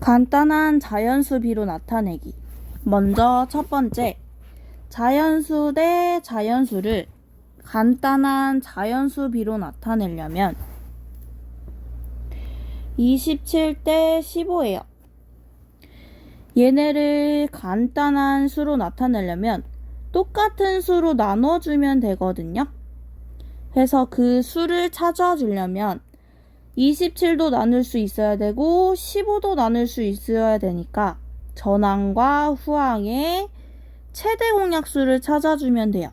간단한 자연수 비로 나타내기. 먼저 첫 번째, 자연수 대 자연수를 간단한 자연수 비로 나타내려면 27대 15예요. 얘네를 간단한 수로 나타내려면 똑같은 수로 나눠주면 되거든요. 그래서 그 수를 찾아주려면 27도 나눌 수 있어야 되고 15도 나눌 수 있어야 되니까 전항과 후항의 최대 공약수를 찾아주면 돼요.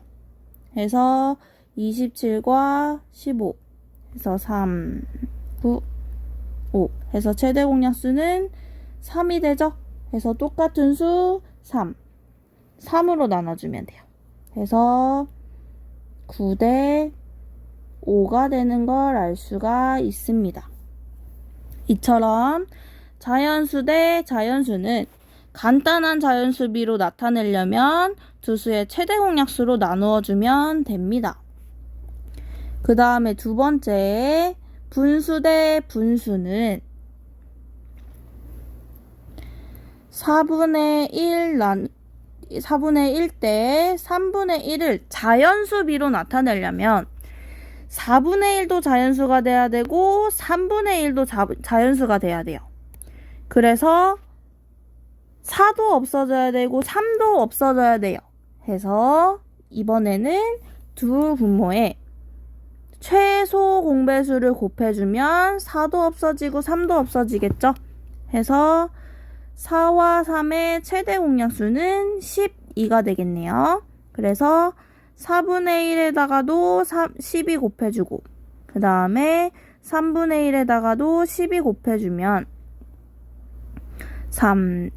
그래서 27과 15 해서 3, 9, 5 해서 최대 공약수는 3이 되죠. 그래서 똑같은 수 3으로 나눠주면 돼요. 그래서 9대 5가 되는 걸 알 수가 있습니다. 이처럼 자연수 대 자연수는 간단한 자연수비로 나타내려면 두 수의 최대 공약수로 나누어 주면 됩니다. 그 다음에 두 번째, 분수 대 분수는 4분의 1 대 3분의 1을 자연수비로 나타내려면 4분의 1도 자연수가 돼야 되고 3분의 1도 자연수가 돼야 돼요. 그래서 4도 없어져야 되고 3도 없어져야 돼요. 해서 이번에는 두 분모에 최소 공배수를 곱해주면 4도 없어지고 3도 없어지겠죠. 해서 4와 3의 최대 공약수는 12가 되겠네요. 그래서 4분의 1에다가도 12 곱해주고 그 다음에 3분의 1에다가도 12 곱해주면 3대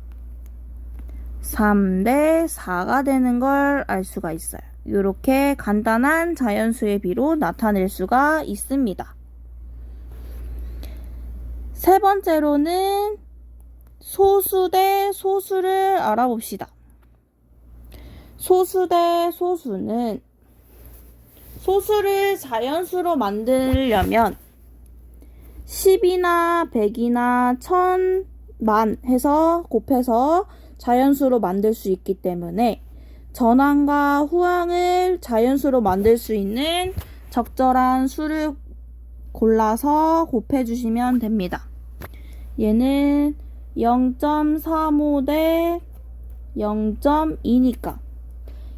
4가 되는 걸 알 수가 있어요. 이렇게 간단한 자연수의 비로 나타낼 수가 있습니다. 세 번째로는 소수 대 소수를 알아봅시다. 소수 대 소수는 소수를 자연수로 만들려면 10이나 100이나 1000, 만 해서 곱해서 자연수로 만들 수 있기 때문에 전항과 후항을 자연수로 만들 수 있는 적절한 수를 골라서 곱해주시면 됩니다. 얘는 0.35 대 0.2니까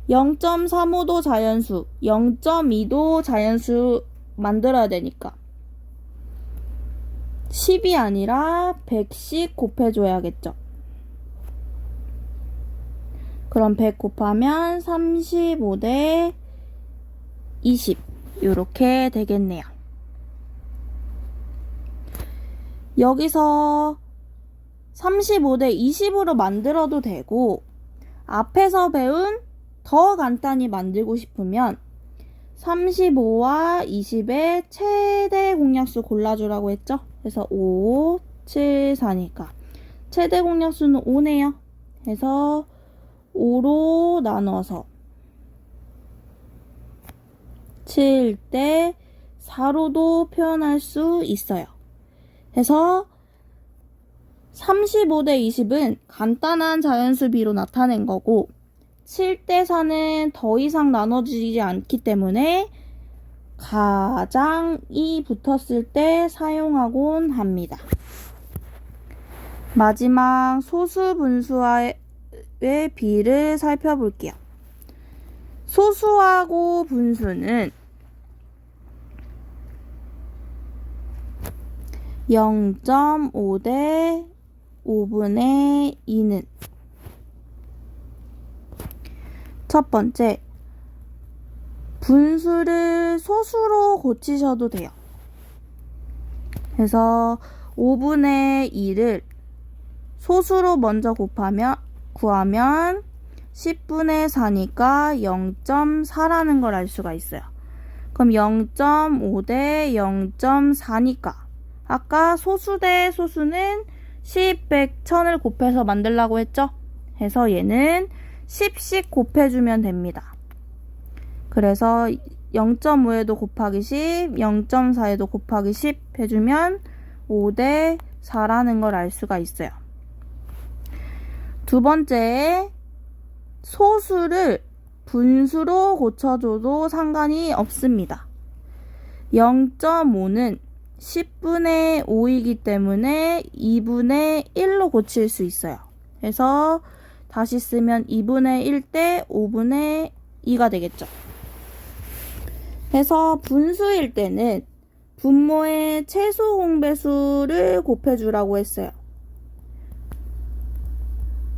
0.35도 자연수, 0.2도 자연수 만들어야 되니까 10이 아니라 100씩 곱해줘야겠죠. 그럼 100 곱하면 35 대 20 이렇게 되겠네요. 여기서 35 대 20으로 만들어도 되고 앞에서 배운 더 간단히 만들고 싶으면 35와 20의 최대 공약수 골라주라고 했죠. 그래서 5, 7, 4니까 최대 공약수는 5네요. 그래서 5로 나눠서 7대 4로도 표현할 수 있어요. 그래서 35 대 20은 간단한 자연수 비로 나타낸 거고 7대 4는 더 이상 나눠지지 않기 때문에 가장이 붙었을 때 사용하곤 합니다. 마지막 소수 분수와의 비를 살펴볼게요. 소수하고 분수는 0.5 대 5분의 2는 첫 번째, 분수를 소수로 고치셔도 돼요. 그래서 5분의 2를 소수로 먼저 구하면 10분의 4니까 0.4라는 걸 알 수가 있어요. 그럼 0.5 대 0.4니까 아까 소수 대 소수는 10, 100, 1000을 곱해서 만들라고 했죠? 해서 얘는 10씩 곱해주면 됩니다. 그래서 0.5에도 곱하기 10, 0.4에도 곱하기 10 해주면 5 대 4라는 걸 알 수가 있어요. 두 번째, 소수를 분수로 고쳐줘도 상관이 없습니다. 0.5는 10분의 5이기 때문에 2분의 1로 고칠 수 있어요. 그래서 다시 쓰면 2분의 1 대 5분의 2가 되겠죠. 그래서 분수일 때는 분모의 최소 공배수를 곱해주라고 했어요.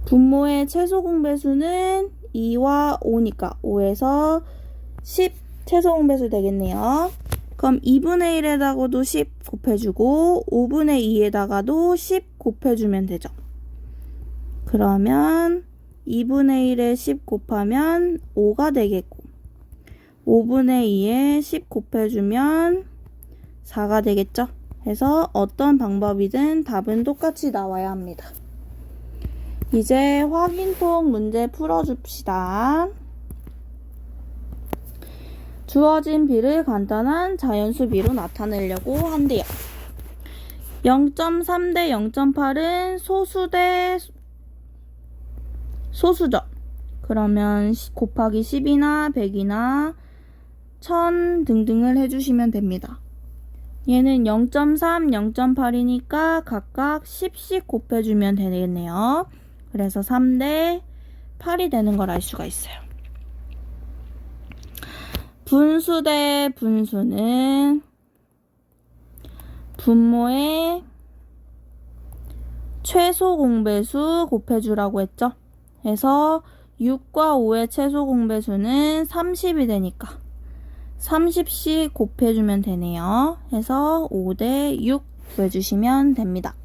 분모의 최소 공배수는 2와 5니까 5에서 10 최소 공배수 되겠네요. 그럼 2분의 1에다가도 10 곱해주고 5분의 2에다가도 10 곱해주면 되죠. 그러면 2분의 1에 10 곱하면 5가 되겠고 5분의 2에 10 곱해주면 4가 되겠죠. 그래서 어떤 방법이든 답은 똑같이 나와야 합니다. 이제 확인통 문제 풀어줍시다. 주어진 비를 간단한 자연수 비로 나타내려고 한대요. 0.3 대 0.8은 소수 대 소수죠. 그러면 곱하기 10이나 100이나 1000 등등을 해주시면 됩니다. 얘는 0.3, 0.8이니까 각각 10씩 곱해주면 되겠네요. 그래서 3 대 8이 되는 걸 알 수가 있어요. 분수 대 분수는 분모의 최소 공배수 곱해주라고 했죠. 그래서 6과 5의 최소 공배수는 30이 되니까 30씩 곱해주면 되네요. 그래서 5 대 6 구해주시면 됩니다.